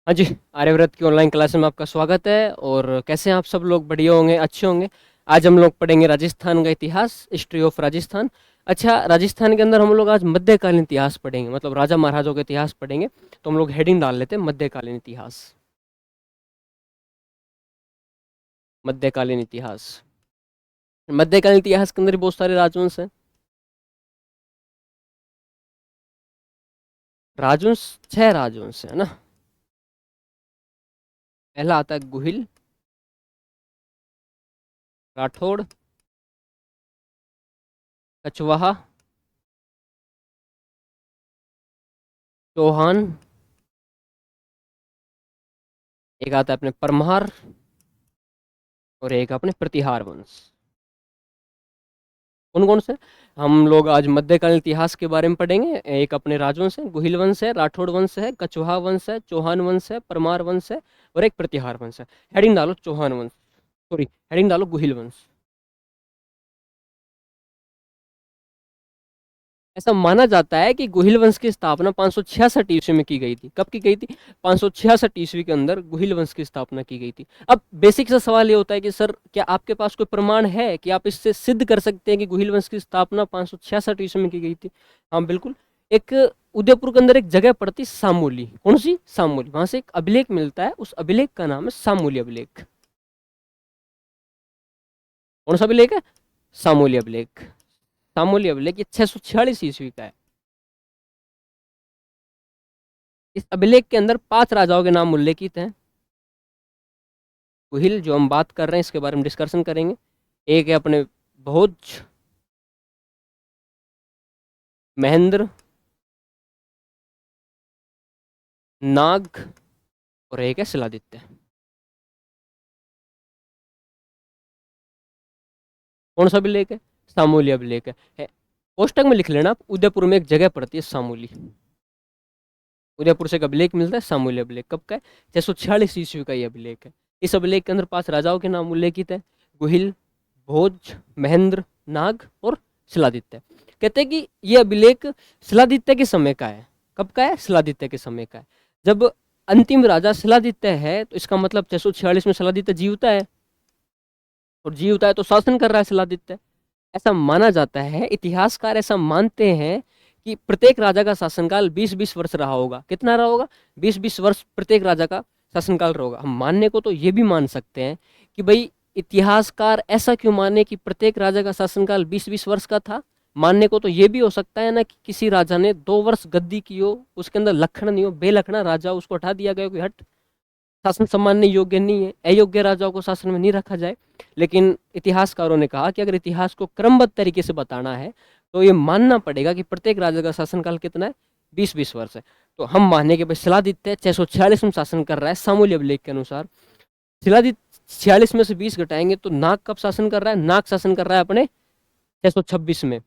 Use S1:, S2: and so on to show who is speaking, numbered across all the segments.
S1: हाँ जी, आर्यव्रत की online class में आपका स्वागत है। और कैसे हैं आप सब लोग? बढ़िया होंगे, अच्छे होंगे। आज हम लोग पढ़ेंगे राजस्थान का इतिहास, हिस्ट्री ऑफ राजस्थान। अच्छा, राजस्थान के अंदर हम लोग आज मध्यकालीन इतिहास पढ़ेंगे, मतलब राजा महाराजाओं का इतिहास पढ़ेंगे। तो हम लोग हेडिंग डाल लेते हैं मध्यकालीन इतिहास। मध्यकालीन इतिहास। मध्यकालीन इतिहास के अंदर बहुत सारे राजवंश हैं। राजवंश, 6 राजवंश है ना। पहला आता है गुहिल, राठौड़, कछवाहा, चौहान। एक आता है अपने परमार, और एक अपने प्रतिहार वंश। कौन कौन से? हम लोग आज मध्यकालीन इतिहास के बारे में पढ़ेंगे। एक अपने राजवंश है, गुहिल वंश है, राठौड़ वंश है, कछवाहा वंश है, चौहान वंश है, परमार वंश है, और एक प्रतिहार वंश है। हेडिंग डालो चौहान वंश, सॉरी, हेडिंग डालो गुहिल वंश। ऐसा माना जाता है कि गुहिल वंश की स्थापना 566 ईस्वी में की गई थी। कब की गई थी? 566 ईस्वी के अंदर गुहिल वंश की स्थापना की गई थी। अब बेसिक सा सवाल ये होता है कि सर, क्या आपके पास कोई प्रमाण है कि आप इससे सिद्ध कर सकते हैं कि गुहिल वंश की स्थापना 566 ईस्वी में की गई थी? हाँ बिल्कुल। एक उदयपुर के अंदर एक जगह पड़ती सामोली। कौन सी? सामोली। वहां से एक अभिलेख मिलता है, उस अभिलेख का नाम है सामोली अभिलेख। कौन सा अभिलेख है? सामोली अभिलेख। सामोली अभिलेख ये 646 ईस्वी का है। इस अभिलेख के अंदर 5 राजाओं के नाम उल्लेखित हैं। गुहिल जो हम बात कर रहे हैं, इसके बारे में डिस्कशन करेंगे। एक है अपने भोज, महेंद्र, नाग, और एक है शिलादित्य। कौन सा अभिलेख है? सामूली अभिलेख है। कोष्टक में लिख लेना आप, उदयपुर में एक जगह पड़ती है सामूली। उदयपुर से एक अभिलेख मिलता है सामूली अभिलेख। कब का है? 646 ईस्वी का ये अभिलेख है। इस अभिलेख के अंदर 5 राजाओं के नाम उल्लेखित है: गुहिल, भोज, महेंद्र, नाग और शिलादित्य। कहते हैं कि ये अभिलेख शिलादित्य के समय का है। कब का है? शिलादित्य के समय का है। जब अंतिम राजा शिलादित्य है, तो इसका मतलब 646 में शिलादित्य जीवता है, और जीवता है तो शासन कर रहा है शिलादित्य। ऐसा माना जाता है, इतिहासकार ऐसा मानते हैं कि प्रत्येक राजा का शासनकाल 20-20 वर्ष रहा होगा। कितना रहा होगा? 20-20 वर्ष प्रत्येक राजा का शासनकाल रहा होगा। हम मानने को तो ये भी मान सकते हैं कि भाई, इतिहासकार ऐसा क्यों माने कि प्रत्येक राजा का शासनकाल 20-20 वर्ष का था। मानने को तो ये भी हो सकता है ना कि किसी राजा ने 2 वर्ष गद्दी की हो, उसके अंदर लक्षण नहीं हो, बेलखणा राजा, उसको हटा दिया गया कि हट, शासन सम्मानने योग्य नहीं है, अयोग्य राजाओं को शासन में नहीं रखा जाए। लेकिन इतिहासकारों ने कहा कि अगर इतिहास को क्रमबद्ध तरीके से बताना है, तो ये मानना पड़ेगा कि प्रत्येक राजा का शासनकाल कितना है? 20-20 वर्ष है। तो हम माने कि भाई शिलादित्य 646 में शासन कर रहा है सामूल्य अभिलेख के अनुसार। शिलादित्य 46 में से 20 घटाएंगे तो नाग कब शासन कर रहा है? नाग शासन कर रहा है अपने 626 में।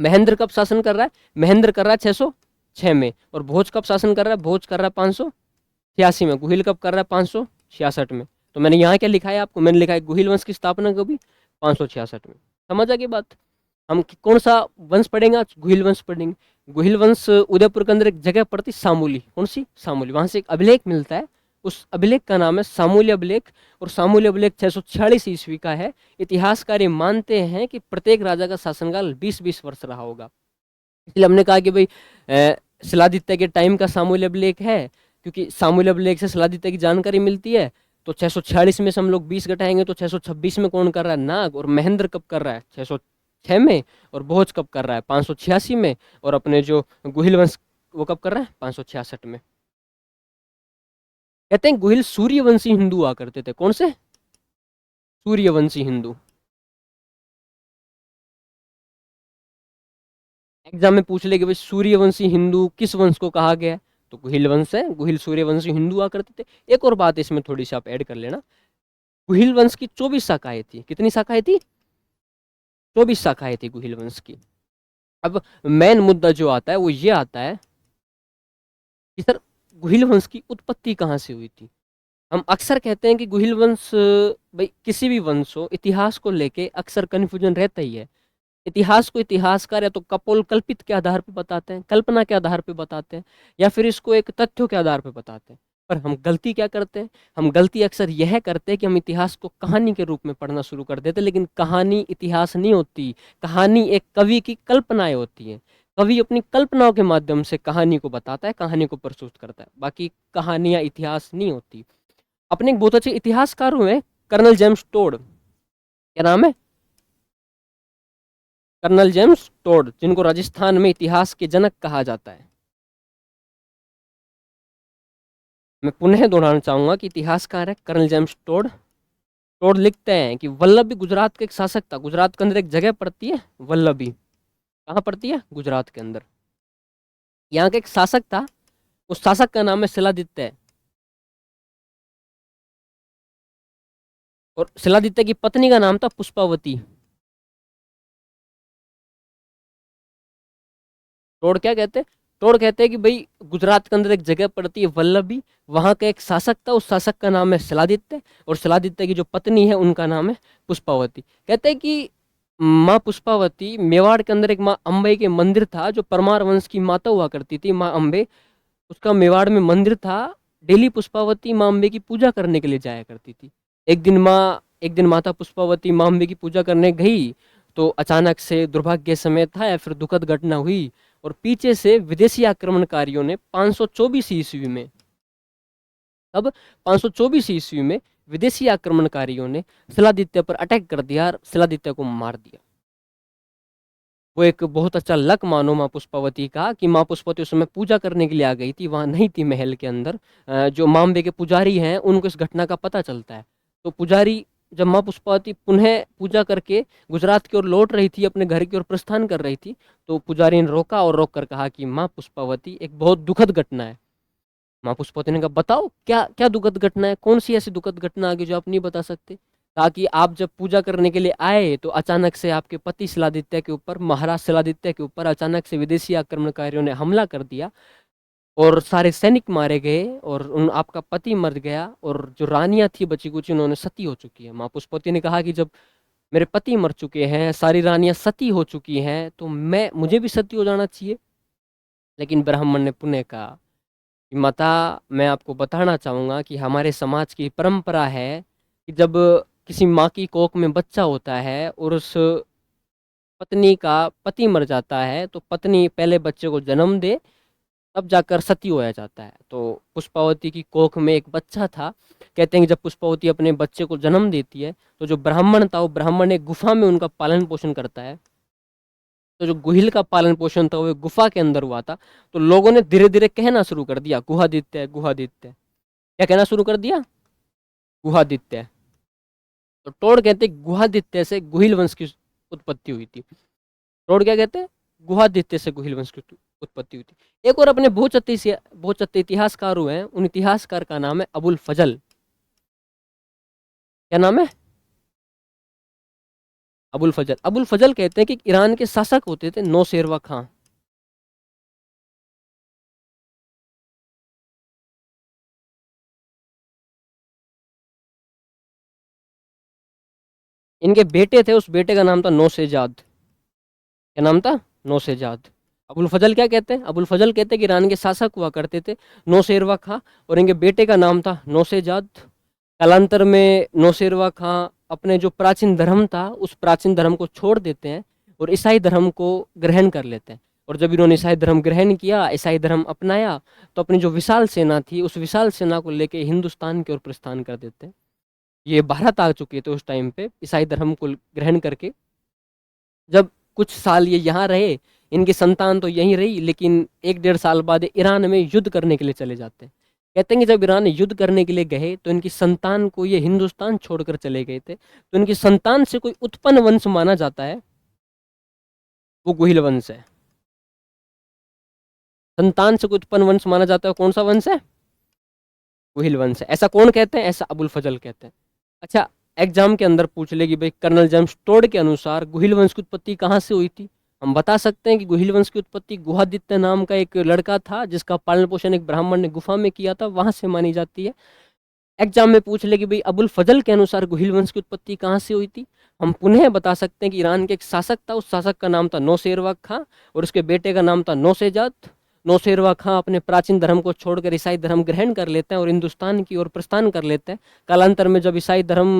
S1: महेंद्र कब शासन कर रहा है? महेंद्र कर रहा है 606 में। और भोज कब शासन कर रहा है? भोज कर रहा है 586 में। गुहिल कब कर रहा है? 566 में। तो मैंने यहाँ क्या लिखा है आपको? मैंने लिखा है गुहिल वंश की स्थापना कभी? 566 में। समझ आ गई बात? हम कौन सा वंश पढ़ेंगे आज? गुहिल वंश पढ़ेंगे। गुहिल वंश उदयपुर के अंदर एक जगह पड़ती सामूली। कौन सी? सामूली। वहां से एक अभिलेख मिलता है, उस अभिलेख का नाम है सामूल्य अभिलेख। और सामूल्य अभिलेख 646 ईस्वी का है। इतिहासकार ये मानते हैं कि प्रत्येक राजा का शासनकाल 20-20 वर्ष रहा होगा। इसलिए हमने कहा कि भाई, शिलादित्य के टाइम का सामूल्य अभिलेख है, क्योंकि सामूल्य अभिलेख से शिलादित्य की जानकारी मिलती है। तो 646 में से हम लोग 20 घटाएंगे तो 626 में कौन कर रहा है? नाग। और महेंद्र कब कर रहा है? 606 में। और भोज कब कर रहा है? 586 में। और अपने जो गुहिल वंश, वो कब कर रहा है? 566 में। कहते हैं गुहिल सूर्यवंशी हिंदू हुआ करते थे। कौन से? सूर्यवंशी हिंदू। एग्जाम में पूछ ले कि भाई, सूर्यवंशी हिंदू किस वंश को कहा गया है? तो गुहिल वंश है। गुहिल सूर्यवंशी हिंदू हुआ करते थे। एक और बात इसमें थोड़ी सी आप ऐड कर लेना। गुहिल वंश की 24 शाखाएं थी। कितनी शाखाएं थी? 24 शाखाएं थी गुहिल वंश की। अब मेन मुद्दा जो आता है वो ये आता है कि सर, गुहिल वंश की उत्पत्ति कहाँ से हुई थी? हम अक्सर कहते हैं कि गुहिल वंश, भाई किसी भी वंश हो, इतिहास को लेके अक्सर कन्फ्यूजन रहता ही है। इतिहास को इतिहासकार या तो कपोल कल्पित के आधार पर बताते हैं, कल्पना के आधार पर बताते हैं, या फिर इसको एक तथ्यों के आधार पर बताते हैं। पर हम गलती क्या करते हैं, हम गलती अक्सर यह करते हैं कि हम इतिहास को कहानी के रूप में पढ़ना शुरू कर देते हैं, लेकिन कहानी इतिहास नहीं होती। कहानी एक कवि की कल्पनाएं होती हैं। कवि अपनी कल्पनाओं के माध्यम से कहानी को बताता है, कहानी को प्रस्तुत करता है, बाकी कहानियां इतिहास नहीं होती। अपने एक बहुत अच्छे इतिहासकार हुए कर्नल जेम्स टोड, क्या नाम है, कर्नल जेम्स टोड, जिनको राजस्थान में इतिहास के जनक कहा जाता है। मैं पुनः दोहराना चाहूंगा कि इतिहासकार है कर्नल जेम्स टोड। टोड लिखते हैं कि वल्लभी गुजरात का एक शासक था। गुजरात के अंदर एक जगह पड़ती है वल्लभी, कहाँ पड़ती है, गुजरात के अंदर। यहाँ का एक शासक था, उस शासक का नाम है शिलादित्य। और शिलादित्य की पत्नी का नाम था पुष्पावती। टोड क्या कहते हैं, टोड कहते हैं कि भाई गुजरात के अंदर एक जगह पड़ती है वल्लभी, वहां का एक शासक था, उस शासक का नाम है शिलादित्य, और शिलादित्य की जो पत्नी है उनका नाम है पुष्पावती। कहते हैं कि माँ पुष्पावती, मेवाड़ के अंदर एक माँ अम्बे के मंदिर था, जो परमार वंश की माता हुआ करती थी माँ अम्बे, उसका मेवाड़ में मंदिर था। डेली पुष्पावती माँ अम्बे की पूजा करने के लिए जाया करती थी। एक दिन माता पुष्पावती माँ अम्बे की पूजा करने गई, तो अचानक से दुर्भाग्य समय था या फिर दुखद घटना हुई, और पीछे से विदेशी आक्रमणकारियों ने 524 ईस्वी में, अब 524 ईस्वी में विदेशी आक्रमणकारियों ने शिलादित्य पर अटैक कर दिया और शिलादित्य को मार दिया। वो एक बहुत अच्छा लक मानो माँ पुष्पावती का, कि माँ पुष्पावती उस समय पूजा करने के लिए आ गई थी, वहां नहीं थी महल के अंदर। जो माँ अम्बे के पुजारी हैं उनको इस घटना का पता चलता है। तो पुजारी, जब माँ पुष्पावती पुनः पूजा करके गुजरात की ओर लौट रही थी, अपने घर की ओर प्रस्थान कर रही थी, तो पुजारी ने रोका और रोक कर कहा कि माँ पुष्पावती, एक बहुत दुखद घटना है। माँ पुष्पावती ने कहा बताओ क्या क्या दुखद घटना है, कौन सी ऐसी दुखद घटना आ गई जो आप नहीं बता सकते। ताकि आप जब पूजा करने के लिए आए तो अचानक से आपके पति शिलादित्य के ऊपर, महाराज शिलादित्य के ऊपर अचानक से विदेशी आक्रमणकारियों ने हमला कर दिया, और सारे सैनिक मारे गए, और उन आपका पति मर गया, और जो रानियां थी बची कुची उन्होंने सती हो चुकी है। माँ पुष्पावती ने कहा कि जब मेरे पति मर चुके हैं, सारी रानियां सती हो चुकी हैं, तो मुझे भी सती हो जाना चाहिए। लेकिन ब्राह्मण ने पुनः कहा कि माता, मैं आपको बताना चाहूंगा कि हमारे समाज की परंपरा है कि जब किसी माँ की कोख में बच्चा होता है और उस पत्नी का पति मर जाता है, तो पत्नी पहले बच्चे को जन्म दे, तब जाकर सती होया जाता है। तो पुष्पावती की कोख में एक बच्चा था। कहते हैं कि जब पुष्पावती अपने बच्चे को जन्म देती है, तो जो ब्राह्मण था, वो ब्राह्मण एक गुफा में उनका पालन पोषण करता है। तो जो गुहिल का पालन पोषण था वो गुफा के अंदर हुआ था। तो लोगों ने धीरे धीरे कहना शुरू कर दिया गुहादित्य गुहादित्य। क्या कहना शुरू कर दिया, गुहादित्य। तो टोड कहते हैं गुहादित्य से गुहिल वंश की उत्पत्ति हुई थी। टोड क्या कहते हैं, गुहादित्य से गुहिल वंश की उत्पत्ति हुई थी। एक और अपने बहुत चत्ते इतिहासकार हुए हैं, उन इतिहासकार का नाम है अबुल फजल। क्या नाम है, अबुल फजल। अबुल फजल कहते हैं कि ईरान के शासक होते थे नौशेरवा खां। इनके बेटे थे, उस बेटे का नाम था नौशेजाद। क्या नाम था, नौशेजाद। अबुल फजल क्या कहते हैं, अबुल फजल कहते हैं कि ईरान के शासक हुआ करते थे नौशेरवा खां, और इनके बेटे का नाम था नौशेजाद। कालांतर में नौशेरवा खां अपने जो प्राचीन धर्म था उस प्राचीन धर्म को छोड़ देते हैं और ईसाई धर्म को ग्रहण कर लेते हैं। और जब इन्होंने ईसाई धर्म ग्रहण किया, ईसाई धर्म अपनाया, तो अपनी जो विशाल सेना थी उस विशाल सेना को लेके हिंदुस्तान की ओर प्रस्थान कर देते हैं। ये भारत आ चुके थे उस टाइम पे ईसाई धर्म को ग्रहण करके। जब कुछ साल ये यहाँ रहे, इनकी संतान तो यहीं रही, लेकिन 1-1.5 साल बाद ईरान में युद्ध करने के लिए चले जाते हैं। कहते हैं कि जब ईरान युद्ध करने के लिए गए तो इनकी संतान को ये हिंदुस्तान छोड़कर चले गए थे, तो इनकी संतान से कोई उत्पन्न वंश माना जाता है, वो गुहिल वंश है। संतान से कोई उत्पन्न वंश माना जाता है, कौन सा वंश है, गुहिल वंश है। ऐसा कौन कहते हैं, ऐसा अबुल फजल कहते हैं। अच्छा, एग्जाम के अंदर पूछ ले कि भाई कर्नल जेम्स टोड के अनुसार गुहिल वंश की उत्पत्ति कहाँ से हुई थी। हम बता सकते हैं कि गुहिल वंश की उत्पत्ति गुहादित्य नाम का एक लड़का था, जिसका पालन पोषण एक ब्राह्मण ने गुफा में किया था, वहां से मानी जाती है। एग्जाम में पूछ ले कि भाई अबुल फजल के अनुसार गुहिल वंश की उत्पत्ति कहाँ से हुई थी, हम पुनः बता सकते हैं कि ईरान के एक शासक था, उस शासक का नाम था नौशेरवा खां, और उसके बेटे का नाम था नौशेजाद। नौशेरवा खां अपने प्राचीन धर्म को छोड़कर ईसाई धर्म ग्रहण कर लेते हैं और हिंदुस्तान की ओर प्रस्थान कर लेते हैं। कालांतर में जब ईसाई धर्म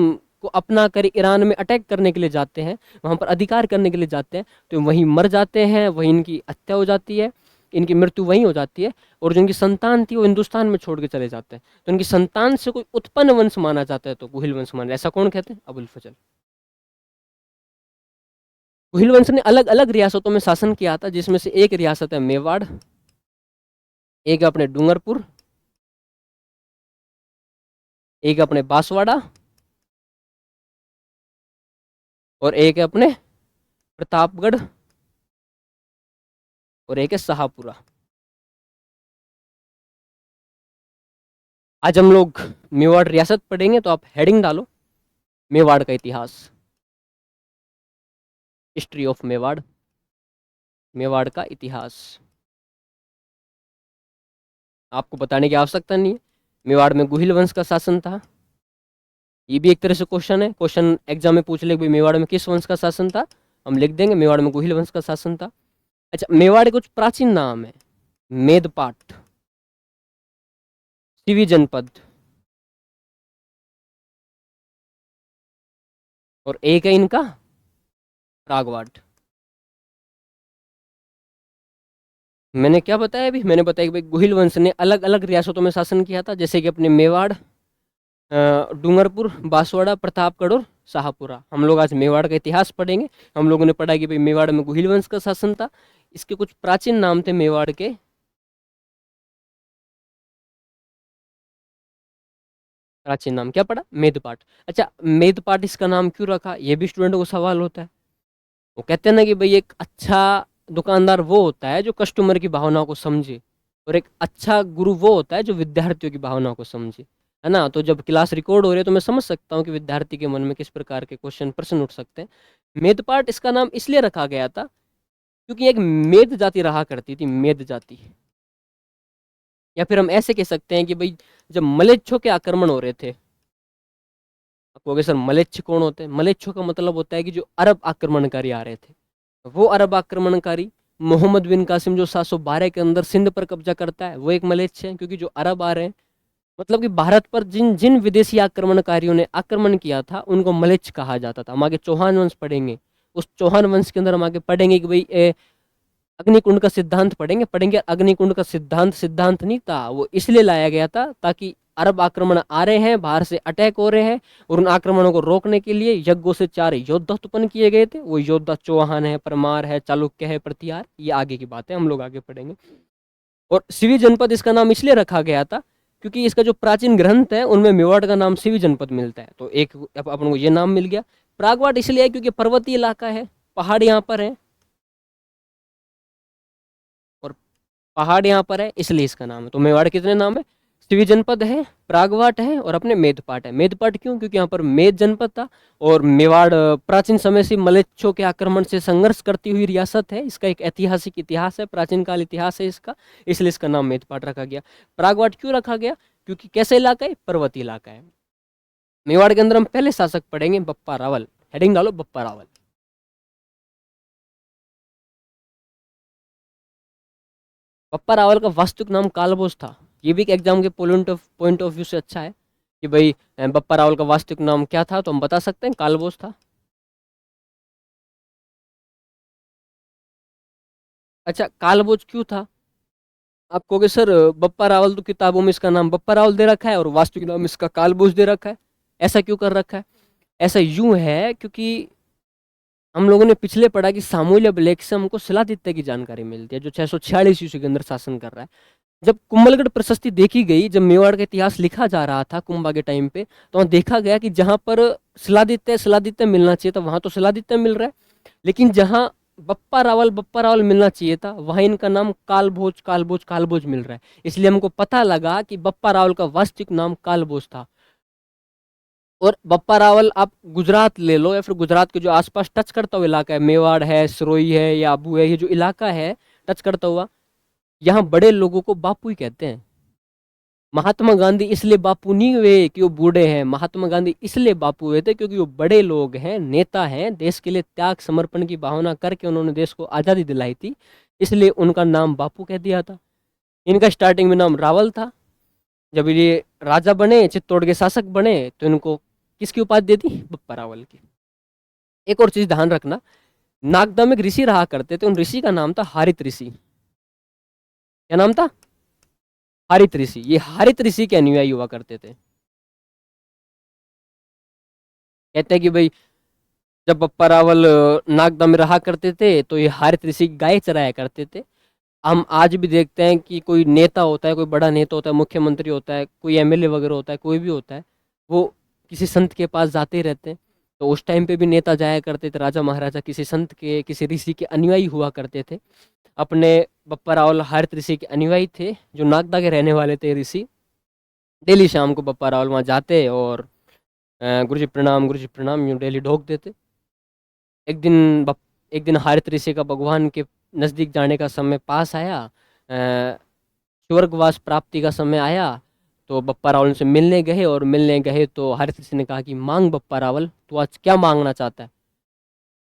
S1: को अपना कर ईरान में अटैक करने के लिए जाते हैं, वहाँ पर अधिकार करने के लिए जाते हैं, तो वहीं मर जाते हैं, वहीं इनकी हत्या हो जाती है, इनकी मृत्यु वहीं हो जाती है। और जो इनकी संतान थी वो हिंदुस्तान में छोड़ के चले जाते हैं। तो इनकी संतान से कोई उत्पन्न वंश माना जाता है तो गुहिल वंश माना, ऐसा कौन कहते हैं? अबुल फजल। गुहिल वंश ने अलग अलग रियासतों में शासन किया था, जिसमें से एक रियासत है मेवाड़, एक है अपने डूंगरपुर, एक अपने बांसवाड़ा, और एक है अपने प्रतापगढ़, और एक है शाहपुरा। आज हम लोग मेवाड़ रियासत पढ़ेंगे, तो आप हेडिंग डालो मेवाड़ का इतिहास, हिस्ट्री ऑफ मेवाड़, मेवाड़ का इतिहास। आपको बताने की आवश्यकता नहीं है, मेवाड़ में गुहिल वंश का शासन था। ये भी एक तरह से क्वेश्चन है, क्वेश्चन एग्जाम में पूछ ले भाई मेवाड़ में किस वंश का शासन था, हम लिख देंगे मेवाड़ में गुहिल वंश का शासन था। अच्छा, मेवाड़ के कुछ प्राचीन नाम है, मेदपाट, सिवी जनपद, और एक है इनका प्रागवाट। मैंने क्या बताया अभी? मैंने बताया कि भाई गुहिल वंश ने अलग अलग रियासतों में शासन किया था, जैसे कि अपने मेवाड़, डूंगरपुर, बांसवाड़ा, प्रतापगढ़ और शाहपुरा। हम लोग आज मेवाड़ का इतिहास पढ़ेंगे। हम लोगों ने पढ़ा कि भाई मेवाड़ में गुहिल वंश का शासन था, इसके कुछ प्राचीन नाम थे मेवाड़ के। प्राचीन नाम क्या पढ़ा? मेदपाट। अच्छा, मेदपाट इसका नाम क्यों रखा, ये भी स्टूडेंटों को सवाल होता है। वो कहते हैं ना कि भाई एक अच्छा दुकानदार वो होता है जो कस्टमर की भावनाओं को समझे, और एक अच्छा गुरु वो होता है जो विद्यार्थियों की भावनाओं को समझे, है ना। तो जब क्लास रिकॉर्ड हो रही है तो मैं समझ सकता हूँ कि विद्यार्थी के मन में किस प्रकार के क्वेश्चन प्रश्न उठ सकते हैं। मेदपाट इसका नाम इसलिए रखा गया था क्योंकि एक मेद जाति रहा करती थी, मेद जाति। या फिर हम ऐसे कह सकते हैं कि भाई जब मलेच्छों के आक्रमण हो रहे थे, आपको अगर सर मलेच्छ कौन होते हैं? मलेच्छों का मतलब होता है कि जो अरब आक्रमणकारी आ रहे थे, वो अरब आक्रमणकारी मोहम्मद बिन कासिम जो 712 के अंदर सिंध पर कब्जा करता है, वो एक मलेच्छ है। क्योंकि जो अरब आ रहे हैं, मतलब कि भारत पर जिन जिन विदेशी आक्रमणकारियों ने आक्रमण किया था उनको मलेच्छ कहा जाता था। हम आगे चौहान वंश पढ़ेंगे, उस चौहान वंश के अंदर हम आगे पढ़ेंगे कि भाई अग्निकुंड का सिद्धांत पढ़ेंगे। अग्निकुंड का सिद्धांत नहीं था, वो इसलिए लाया गया था ताकि अरब आक्रमण आ रहे हैं, बाहर से अटैक हो रहे हैं, और उन आक्रमणों को रोकने के लिए यज्ञों से 4 योद्धा उत्पन्न किए गए थे। वो योद्धा चौहान है, परमार है, चालुक्य है, प्रतिहार। ये आगे की बात है, हम लोग आगे पढ़ेंगे। और सिवी जनपद इसका नाम इसलिए रखा गया था क्योंकि इसका जो प्राचीन ग्रंथ है उनमें मेवाड़ का नाम सिवी जनपद मिलता है, तो एक अपन को ये नाम मिल गया। प्रागवाट इसलिए है क्योंकि पर्वतीय इलाका है, पहाड़ यहाँ पर है, और पहाड़ यहाँ पर है, इसलिए इसका नाम है। तो मेवाड़ कितने नाम है? सिवी जनपद है, प्रागवाट है, और अपने मेदपाट है। मेदपाट क्यों? क्योंकि यहाँ पर मेद जनपद था, और मेवाड़ प्राचीन समय से मलेच्छों के आक्रमण से संघर्ष करती हुई रियासत है। इसका एक ऐतिहासिक इतिहास है, प्राचीन काल इतिहास है इसका, इसलिए इसका नाम मेदपाट रखा गया। प्रागवाट क्यों रखा गया? क्योंकि कैसा इलाका है? पर्वतीय इलाका है। मेवाड़ के अंदर हम पहले शासक पढ़ेंगे बप्पा रावल। हेडिंग डालो बप्पा रावल। बप्पा रावल का वास्तविक नाम कालभोज था। ये भी एग्जाम के पॉइंट ऑफ व्यू से अच्छा है कि भाई बप्पा रावल का वास्तविक नाम क्या था, तो हम बता सकते हैं कालभोज था। अच्छा, कालभोज क्यों था? आप कहोगे सर बप्पा रावल तो किताबों में इसका नाम बप्पा रावल दे रखा है और वास्तविक नाम इसका कालभोज दे रखा है, ऐसा क्यों कर रखा है? ऐसा यूं है क्योंकि हम लोगों ने पिछले पढ़ा कि सामूहिक अभिलेख से हमको शिलादित्य की जानकारी मिलती है, जो 646 ईस्वी के अंदर शासन कर रहा है। जब कुंभलगढ़ प्रशस्ति देखी गई, जब मेवाड़ का इतिहास लिखा जा रहा था कुंभा के टाइम पे, तो वहाँ देखा गया कि जहाँ पर शिलादित्य मिलना चाहिए था वहाँ तो शिलादित्य मिल रहा है, लेकिन जहाँ बप्पा रावल मिलना चाहिए था वहाँ इनका नाम कालभोज मिल रहा है। इसलिए हमको पता लगा कि बप्पा रावल का वास्तविक नाम कालभोज था। और बप्पा रावल आप गुजरात ले लो या फिर गुजरात के जो आसपास टच करता हुआ इलाका है, मेवाड़ है, सिरोही है या आबू है, ये जो इलाका है टच करता हुआ, यहाँ बड़े लोगों को बापू ही कहते हैं। महात्मा गांधी इसलिए बापू नहीं हुए कि वो बूढ़े हैं, महात्मा गांधी इसलिए बापू हुए थे क्योंकि वो बड़े लोग हैं, नेता हैं, देश के लिए त्याग समर्पण की भावना करके उन्होंने देश को आज़ादी दिलाई थी, इसलिए उनका नाम बापू कह दिया था। इनका स्टार्टिंग में नाम रावल था। जब ये राजा बने, चित्तौड़ के शासक बने, तो इनको किसकी उपाधि दे दी? बप्पा रावल की। एक और चीज ध्यान रखना, नागदा में एक ऋषि रहा करते थे, उन ऋषि का नाम था हारित ऋषि। क्या नाम था? हारित ऋषि। ये हारित ऋषि के अनुयायी हुआ करते थे। कहते हैं कि भाई जब बप्पा रावल नागदा में रहा करते थे तो ये हारित ऋषि गाय चराया करते थे। हम आज भी देखते हैं कि कोई नेता होता है, कोई बड़ा नेता होता है, मुख्यमंत्री होता है, कोई एमएलए वगैरह होता है, कोई भी होता है, वो किसी संत के पास जाते ही रहते हैं। तो उस टाइम पे भी नेता जाया करते थे, राजा महाराजा किसी संत के, किसी ऋषि के अनुयायी हुआ करते थे। अपने बप्पा रावल हारित ऋषि के अनुयायी थे, जो नागदा के रहने वाले थे ऋषि। डेली शाम को बप्पा रावल वहाँ जाते और गुरु जी प्रणाम यूँ डेली ढोक देते। एक दिन एक दिन हारित ऋषि का भगवान के नज़दीक जाने का समय पास आया, स्वर्गवास प्राप्ति का समय आया, तो बप्पा रावल से मिलने गए, और मिलने गए तो हारित ऋषि ने कहा कि मांग बप्पा रावल, तू आज क्या मांगना चाहता है?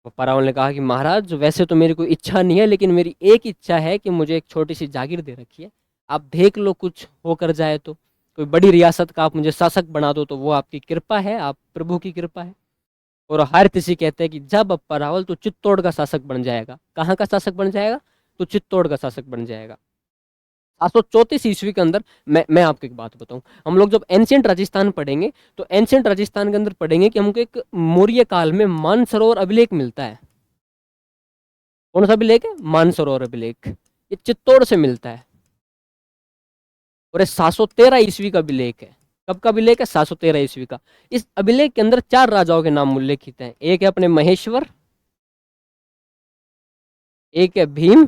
S1: बप्पा रावल ने कहा कि महाराज वैसे तो मेरी कोई इच्छा नहीं है, लेकिन मेरी एक इच्छा है कि मुझे एक छोटी सी जागीर दे रखी है, आप देख लो कुछ होकर जाए तो, कोई बड़ी रियासत का आप मुझे शासक बना दो तो वो आपकी कृपा है, आप प्रभु की कृपा है। और हारित ऋषि कहते हैं कि जब बप्पा रावल तो चित्तौड़ का शासक बन जाएगा। कहाँ का शासक बन जाएगा? तो चित्तौड़ का शासक बन जाएगा। 734 ईस्वी के अंदर, मैं आपको एक बात बताऊं, हम लोग जब एंशियंट राजस्थान पढ़ेंगे तो एंशियंट राजस्थान के अंदर पढ़ेंगे कि हमको एक मौर्य काल में मानसरोवर अभिलेख मिलता है। कौन सा अभिलेख है? मानसरोवर अभिलेख। ये चित्तौड़ से मिलता है और ये 713 ईस्वी का अभिलेख है। कब का अभिलेख है? 713 ईस्वी का। इस अभिलेख के अंदर 4 राजाओं के नाम उल्लेखित हैं। एक है अपने महेश्वर, एक है भीम,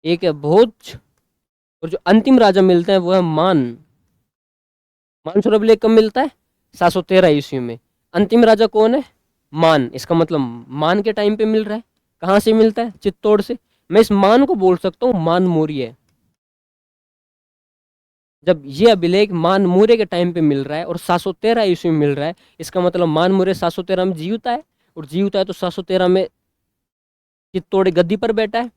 S1: एक है भोज, और जो अंतिम राजा मिलते हैं वो है मान। मानसरोवर अभिलेख कब मिलता है? 713 ईस्वी में। अंतिम राजा कौन है? मान। इसका मतलब मान के टाइम पे मिल रहा है। कहाँ से मिलता है? चित्तौड़ से। मैं इस मान को बोल सकता हूँ मान मौर्य। जब ये अभिलेख मान मौर्य के टाइम पे मिल रहा है और 713 ईस्वी में मिल रहा है, इसका मतलब मान मौर्य 713 में जीवता है, और जीवता है तो 713 में चित्तौड़ गद्दी पर बैठा है।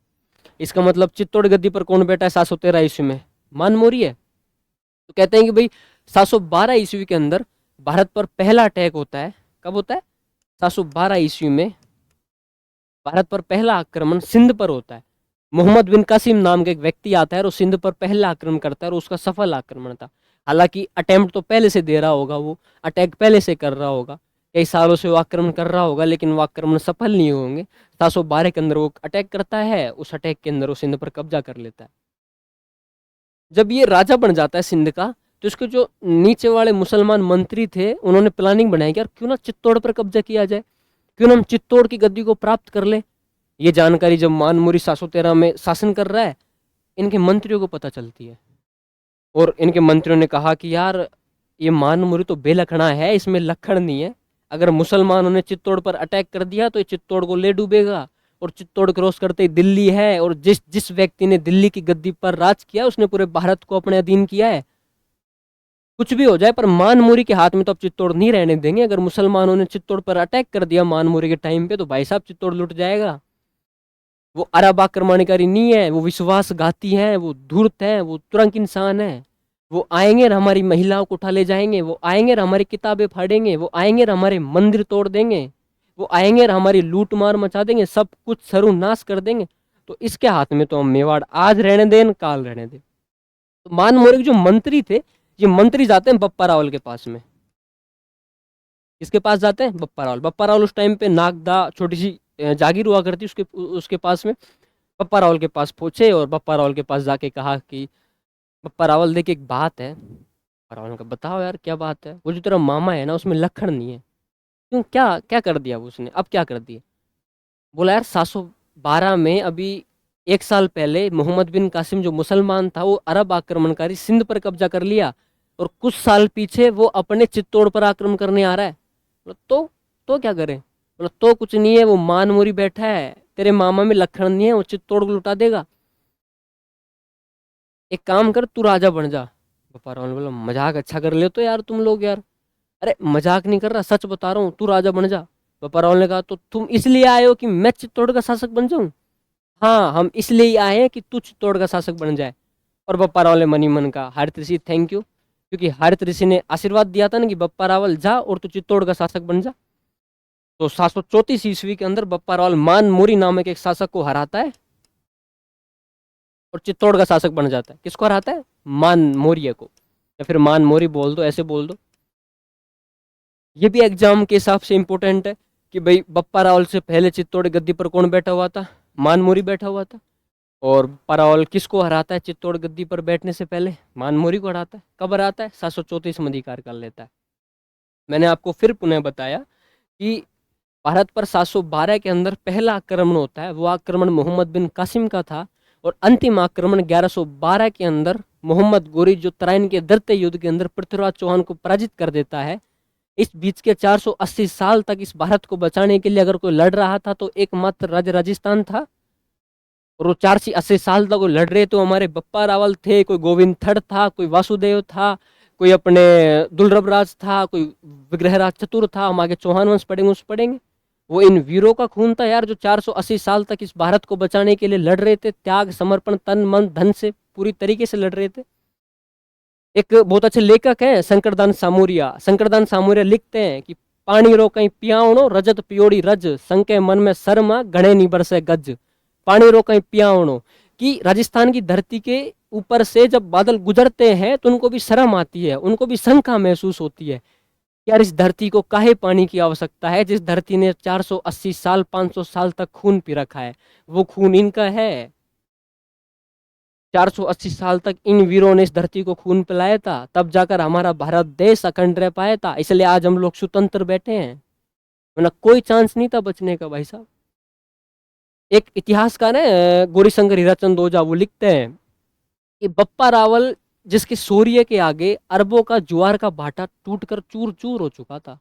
S1: इसका मतलब चित्तौड़ गद्दी पर कौन बैठा है 713 ईस्वी में? मान मौर्य। तो कहते हैं कि भाई 712 ईस्वी के अंदर भारत पर पहला अटैक होता है। कब होता है? 712 ईस्वी में भारत पर पहला आक्रमण सिंध पर होता है। मोहम्मद बिन कासिम नाम का एक व्यक्ति आता है और सिंध पर पहला आक्रमण करता है, और उसका सफल आक्रमण था। हालांकि अटेम्प्ट तो पहले से दे रहा होगा, वो अटैक पहले से कर रहा होगा, कई सालों से वो आक्रमण कर रहा होगा, लेकिन वो आक्रमण सफल नहीं होंगे। 712 के अंदर वो अटैक करता है, उस अटैक के अंदर वो सिंध पर कब्जा कर लेता है। जब ये राजा बन जाता है सिंध का, तो इसके जो नीचे वाले मुसलमान मंत्री थे, उन्होंने प्लानिंग बनाई कि यार क्यों ना चित्तौड़ पर कब्जा किया जाए, क्यों ना हम चित्तौड़ की गद्दी को प्राप्त कर ले। ये जानकारी जब मान मुरी 713 में शासन कर रहा है, इनके मंत्रियों को पता चलती है, और इनके मंत्रियों ने कहा कि यार ये मान मुरी तो बेलखना है, इसमें लखन नहीं है। अगर मुसलमानों ने चित्तौड़ पर अटैक कर दिया तो ये चित्तौड़ को ले डूबेगा, और चित्तौड़ क्रॉस करते ही दिल्ली है, और जिस जिस व्यक्ति ने दिल्ली की गद्दी पर राज किया उसने पूरे भारत को अपने अधीन किया है। कुछ भी हो जाए पर मानमुरी के हाथ में तो अब चित्तौड़ नहीं रहने देंगे। अगर मुसलमानों ने चित्तौड़ पर अटैक कर दिया मानमुरी के टाइम पे, तो भाई साहब चित्तौड़ लुट जाएगा। वो अरब आक्रमणकारी नहीं है, वो विश्वासघाती हैं, वो धूर्त हैं, वो तुरंक इंसान है। वो आएंगे और हमारी महिलाओं को उठा ले जाएंगे, वो आएंगे और हमारी किताबें फाड़ेंगे, वो आएंगे और हमारे मंदिर तोड़ देंगे, वो आएंगे और हमारी लूट मार मचा देंगे, सब कुछ सर्वनाश कर देंगे। तो इसके हाथ में तो हम मेवाड़ आज रहने दें काल रहने दें। तो मानमोरे के जो मंत्री थे, ये मंत्री जाते हैं बप्पा रावल के पास में। किसके पास जाते हैं? बप्पा रावल। बप्पा रावल उस टाइम पे नागदा छोटी सी जागीर हुआ करती, उसके उसके पास में बप्पा रावल के पास पहुंचे, और बप्पा रावल के पास जाके कहा कि बप्पा रावल देख एक बात है। बप्पा रावल ने कहा बताओ यार क्या बात है? वो जो तेरा मामा है ना उसमें लखन नहीं है। क्यों? क्या क्या कर दिया वो उसने? अब क्या कर दिया? बोला यार 712 में अभी 1 साल पहले मोहम्मद बिन कासिम जो मुसलमान था, वो अरब आक्रमणकारी सिंध पर कब्जा कर लिया, और कुछ साल पीछे वो अपने चित्तौड़ पर आक्रमण करने आ रहा है। बोला तो क्या करें? बोला तो कुछ नहीं है, वो मानमुरी बैठा है, तेरे मामा में लखन नहीं है, वो चित्तौड़ को लुटा देगा। एक काम कर, तू राजा बन जा। बप्पा रावल ने बोला मजाक अच्छा कर ले तो यार तुम लोग यार। अरे मजाक नहीं कर रहा, सच बता रहा हूँ, तू राजा बन जा। बप्पा रावल ने कहा तो तुम इसलिए आए हो कि मैं चित्तौड़ का शासक बन जाऊं? हाँ, हम इसलिए ही आए हैं कि तू चित्तौड़ का शासक बन जाए। पर बप्पा रावल ने मनी मन का हरित ऋषि थैंक यू, क्योंकि हरित ऋषि ने आशीर्वाद दिया था ना कि बप्पा रावल जा और तू चित्तौड़ का शासक बन जा। तो 734 ईस्वी के अंदर बप्पा रावल मान मोरी नामक एक शासक को हराता है और चित्तौड़ का शासक बन जाता है। किसको हराता है? मान मौर्य को, या फिर मान मोरी बोल दो, ऐसे बोल दो। ये भी एग्जाम के हिसाब से इंपॉर्टेंट है कि भाई बप्पा रावल से पहले चित्तौड़ गद्दी पर कौन बैठा हुआ था? मान मोरी बैठा हुआ था। और बप्पा रावल किसको हराता है चित्तौड़ गद्दी पर बैठने से पहले? मान मोरी को हराता है। कब हराता है? 734 में अधिकार कर लेता है। मैंने आपको फिर पुनः बताया कि भारत पर 712 के अंदर पहला आक्रमण होता है, वो आक्रमण मोहम्मद बिन कासिम का था। और अंतिम आक्रमण 1112 के अंदर मोहम्मद गोरी जो तराइन के दरते युद्ध के अंदर पृथ्वीराज चौहान को पराजित कर देता है। इस बीच के 480 साल तक इस भारत को बचाने के लिए अगर कोई लड़ रहा था तो एकमात्र राज्य राजस्थान था। और वो 480 साल तक वो लड़ रहे तो हमारे बप्पा रावल थे, कोई गोविंद थड़ था, कोई वासुदेव था, कोई अपने दुर्लभ राज था, कोई विग्रहराज चतुर था। हम आगे चौहान वंश पढ़ेंगे, उस पढ़ेंगे। वो इन वीरों का खून था यार, जो 480 साल तक इस भारत को बचाने के लिए लड़ रहे थे, त्याग समर्पण तन मन धन से पूरी तरीके से लड़ रहे थे। एक बहुत अच्छे लेखक हैं शंकरदान सामूरिया। शंकरदान सामूरिया लिखते हैं कि पानी रो कहीं पियावणो रजत पियोड़ी रज, संके मन में शर्मा घणे नी बरसे गज। पानी रो कहीं पियावणो, कि राजस्थान की धरती के ऊपर से जब बादल गुजरते हैं तो उनको भी शर्म आती है, उनको भी शंका महसूस होती है। यार इस धरती को काहे पानी की आवश्यकता है, जिस धरती ने 480 साल 500 साल तक खून पी रखा है, वो खून इनका है। 480 साल तक इन वीरों ने इस धरती को खून पिलाया था, तब जाकर हमारा भारत देश अखंड रह पाया था। इसलिए आज हम लोग स्वतंत्र बैठे हैं, वरना कोई चांस नहीं था बचने का भाई साहब। एक इतिहासकार है गौरीशंकर हीराचंद ओझा, वो लिखते हैं कि बप्पा रावल जिसके शौर्य के आगे अरबों का ज्वार का भाटा टूटकर चूर चूर हो चुका था,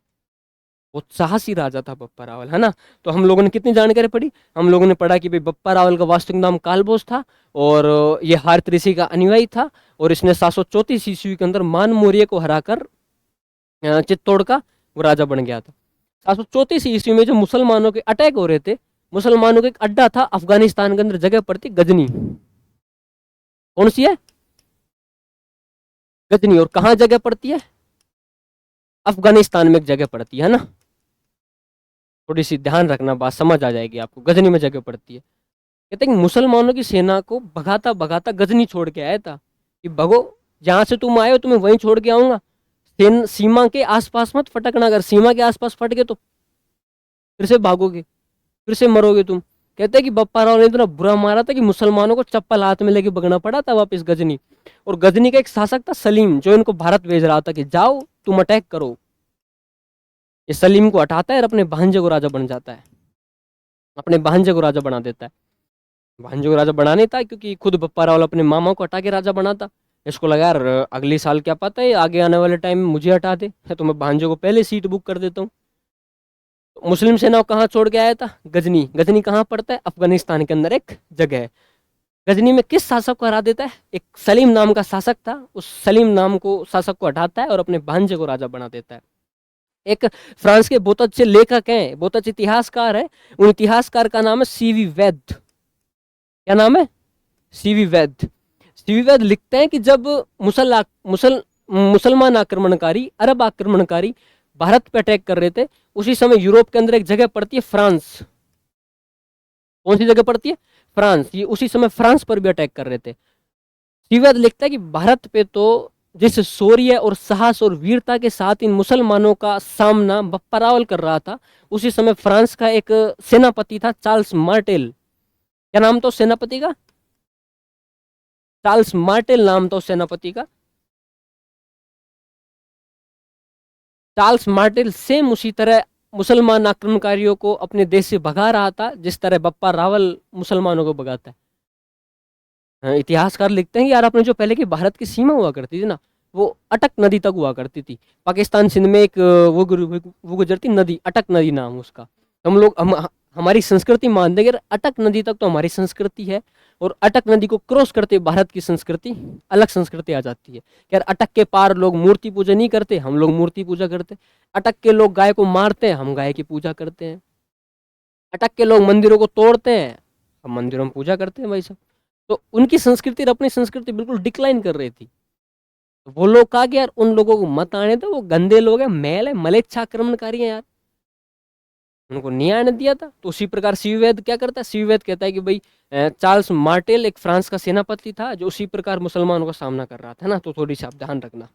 S1: वो साहसी राजा था बप्पा रावल, है ना। तो हम लोगों ने कितनी जानकारी पढ़ी? हम लोगों ने पढ़ा कि भाई बप्पा रावल का वास्तविक नाम कालभोज था और ये हारित ऋषि का अनुयायी था और इसने 734 ईस्वी के अंदर मान मौर्य को हराकर चित्तौड़ का वो राजा बन गया था। 734 ईस्वी में जो मुसलमानों के अटैक हो रहे थे, मुसलमानों का एक अड्डा था अफगानिस्तान के अंदर, जगह पड़ती गजनी। कौन सी है? गजनी। और कहाँ जगह पड़ती है? अफगानिस्तान में एक जगह पड़ती है ना। थोड़ी सी ध्यान रखना, बात समझ आ जाएगी आपको। गजनी में जगह पड़ती है। कहते हैं कि मुसलमानों की सेना को भगाता भगाता गजनी छोड़ के आया था कि भगो, जहां से तुम आए हो तुम्हें वहीं छोड़ के आऊंगा, सीमा के आसपास मत फटकना, अगर सीमा के आसपास फट गए तो फिर से भागोगे, फिर से मरोगे तुम। कहते हैं कि बप्पा राव ने इतना बुरा मारा था कि मुसलमानों को चप्पल हाथ में लेके भगना पड़ा था वापस गजनी। और गजनी का एक शासक था सलीम, जो इनको भारत भेज रहा था कि जाओ तुम अटैक करो। ये सलीम को हटाता है और अपने भांजे को राजा बन जाता है, अपने भांजे को राजा बना देता है। भांजे को राजा बनाने था क्योंकि खुद बप्पा रावल अपने मामा को हटा के राजा बनाता। इसको लगा यार अगले साल क्या पता है आगे आने वाले टाइम में मुझे हटा दे, तो मैं भांजे को पहले सीट बुक कर देता हूँ। तो मुस्लिम सेना कहाँ छोड़ के आया था? गजनी। गजनी कहाँ पड़ता है? अफगानिस्तान के अंदर एक जगह है। गजनी में किस शासक को हरा देता है? एक सलीम नाम का शासक था, उस सलीम नाम को शासक को हटाता है और अपने भांजे को राजा बना देता है। एक फ्रांस के बहुत अच्छे लेखक हैं, बहुत अच्छे इतिहासकार है, उन इतिहासकार का नाम है सीवी वैद। क्या नाम है? सीवी वैद। सीवी वैद लिखते हैं कि जब मुसलमान आक्रमणकारी, अरब आक्रमणकारी भारत पे अटैक कर रहे थे, उसी समय यूरोप के अंदर एक जगह पड़ती है फ्रांस। कौन सी जगह पड़ती है? फ्रांस। ये उसी समय फ्रांस पर भी अटैक कर रहे थे। सीवी वैद लिखता है कि भारत पे तो जिस शौर्य और साहस और वीरता के साथ इन मुसलमानों का सामना बप्पा रावल कर रहा था, उसी समय फ्रांस का एक सेनापति था चार्ल्स मार्टेल। क्या नाम था उस सेनापति का? चार्ल्स मार्टेल नाम था उस सेनापति का। चार्ल्स मार्टेल सेम उसी तरह मुसलमान आक्रमणकारियों को अपने देश से भगा रहा था जिस तरह बप्पा रावल मुसलमानों को भगाता है। इतिहासकार लिखते हैं कि यार अपने जो पहले की भारत की सीमा हुआ करती थी ना, वो अटक नदी तक हुआ करती थी। पाकिस्तान सिंध में एक वो गुजरती नदी, अटक नदी नाम उसका। हमारी संस्कृति मान देंगे, अटक नदी तक तो हमारी संस्कृति है, और अटक नदी को क्रॉस करते भारत की संस्कृति, अलग संस्कृति आ जाती है। यार अटक के पार लोग मूर्ति पूजा नहीं करते, हम लोग मूर्ति पूजा करते। अटक के लोग गाय को मारते हैं, हम गाय की पूजा करते हैं। अटक के लोग मंदिरों को तोड़ते हैं, हम मंदिरों में पूजा करते हैं भाई साहब। तो उनकी संस्कृति और अपनी संस्कृति बिल्कुल डिक्लाइन कर रही थी। तो वो लोग कहा कि यार उन लोगों को मत आने दो, वो गंदे लोग हैं, मैल है, मलेच्छाक्रमणकारी हैं यार, उनको नहीं आने दिया था। तो उसी प्रकार सीविवेद क्या करता है, सीविवेद कहता है कि भाई चार्ल्स मार्टेल एक फ्रांस का सेनापति था जो उसी प्रकार मुसलमानों का सामना कर रहा था ना, तो थोड़ी सी आप ध्यान रखना।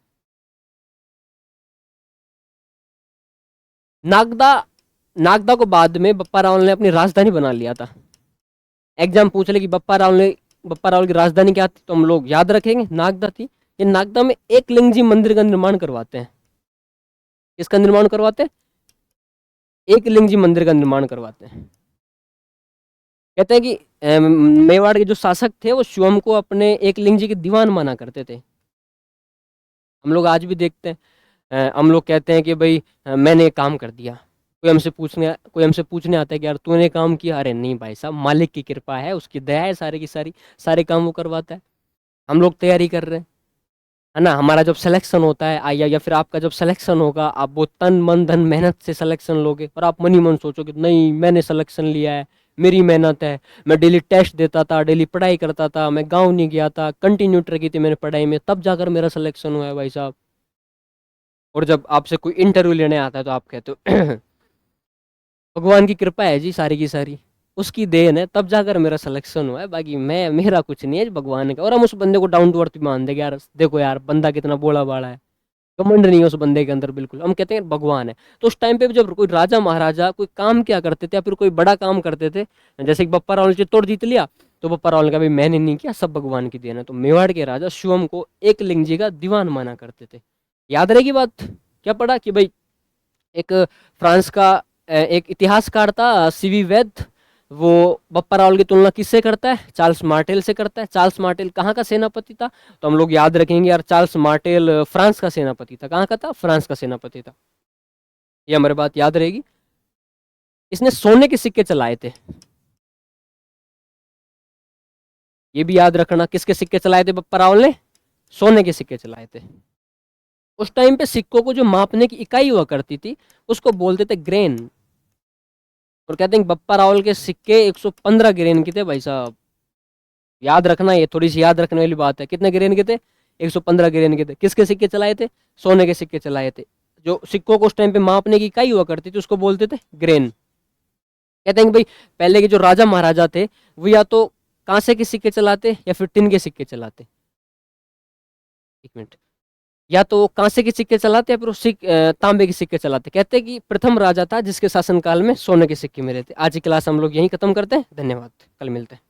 S1: नागदा, नागदा को बाद में बप्पा रावल ने अपनी राजधानी बना लिया था। एग्जाम पूछ ले कि बप्पा रावल की राजधानी क्या थी, तो हम लोग याद रखेंगे नागदा थी। ये नागदा में एक लिंगजी मंदिर का निर्माण करवाते हैं। किसका निर्माण करवाते हैं? एक लिंगजी मंदिर का निर्माण करवाते हैं। कहते हैं कि मेवाड़ के जो शासक थे वो शिवम को अपने एक लिंगजी के दीवान माना करते थे। हम लोग आज भी देखते हैं, हम लोग कहते हैं कि भाई मैंने एक काम कर दिया, कोई हमसे पूछने आता है कि यार तूने काम किया, अरे नहीं भाई साहब, मालिक की कृपा है, उसकी दया है, सारे की सारी सारे काम वो करवाता है। हम लोग तैयारी कर रहे हैं, है ना, हमारा जब सिलेक्शन होता है या फिर आपका जब सिलेक्शन होगा, आप वो तन मन धन मेहनत से सिलेक्शन लोगे और आप मन ही मन सोचोगे नहीं मैंने सिलेक्शन लिया है, मेरी मेहनत है, मैं डेली टेस्ट देता था, डेली पढ़ाई करता था, मैं गाँव नहीं गया था, कंटिन्यूटी रखी थी मैंने पढ़ाई में, तब जाकर मेरा सिलेक्शन हुआ है भाई साहब। और जब आपसे कोई इंटरव्यू लेने आता है तो आप कहते हो भगवान की कृपा है जी, सारी की सारी उसकी देन है, तब जाकर मेरा सिलेक्शन हुआ है, बाकी मैं मेरा कुछ नहीं है, भगवान का। और हम उस बंदे को डाउन टू अर्थ मान देंगे, यार देखो यार बंदा कितना बोला बाड़ा है, घमंड नहीं है उस बंदे के अंदर बिल्कुल, हम कहते हैं भगवान है। तो उस टाइम पे जब कोई राजा महाराजा कोई काम क्या करते थे या फिर कोई बड़ा काम करते थे, जैसे कि बप्पा रावल चित्तौड़ जीत लिया, तो बप्पा रावल का भाई मैंने नहीं किया, सब भगवान की देन है। तो मेवाड़ के राजा शिवम को एक लिंग जी का दीवान माना करते थे। याद रहेगी बात, क्या पढ़ा कि भाई एक फ्रांस का एक इतिहासकार था सीवी वेद, वो बप्पा रावल की तुलना किससे करता है, चार्ल्स मार्टेल से करता है। चार्ल्स मार्टेल कहाँ का सेनापति था, तो हम लोग याद रखेंगे यार चार्ल्स मार्टेल फ्रांस का सेनापति था। कहाँ का था, फ्रांस का सेनापति था, ये हमारी बात याद रहेगी। इसने सोने के सिक्के चलाए थे, ये भी याद रखना, किसके सिक्के चलाए थे बप्पा रावल ने, सोने के सिक्के चलाए थे। उस टाइम पे सिक्कों को जो मापने की इकाई हुआ करती थी उसको बोलते थे ग्रेन, और कहते हैं बप्पा रावल के सिक्के 115 ग्रेन के थे भाई साहब। याद रखना, ये थोड़ी सी याद रखने वाली बात है, कितने ग्रेन के थे, 115 ग्रेन के थे। किसके सिक्के चलाए थे, सोने के सिक्के चलाए थे। जो सिक्कों को उस टाइम पे मापने की इकाई हुआ करती थी उसको बोलते थे ग्रेन। कहते हैं कि भाई पहले के जो राजा महाराजा थे वो या तो कांसे के सिक्के चलाते या फिर टिन के सिक्के चलाते, एक मिनट, या तो वो कांसे के सिक्के चलाते या फिर तांबे के सिक्के चलाते। कहते हैं कि प्रथम राजा था जिसके शासनकाल में सोने के सिक्के मिले थे। आज की क्लास हम लोग यहीं खत्म करते हैं, धन्यवाद, कल मिलते हैं।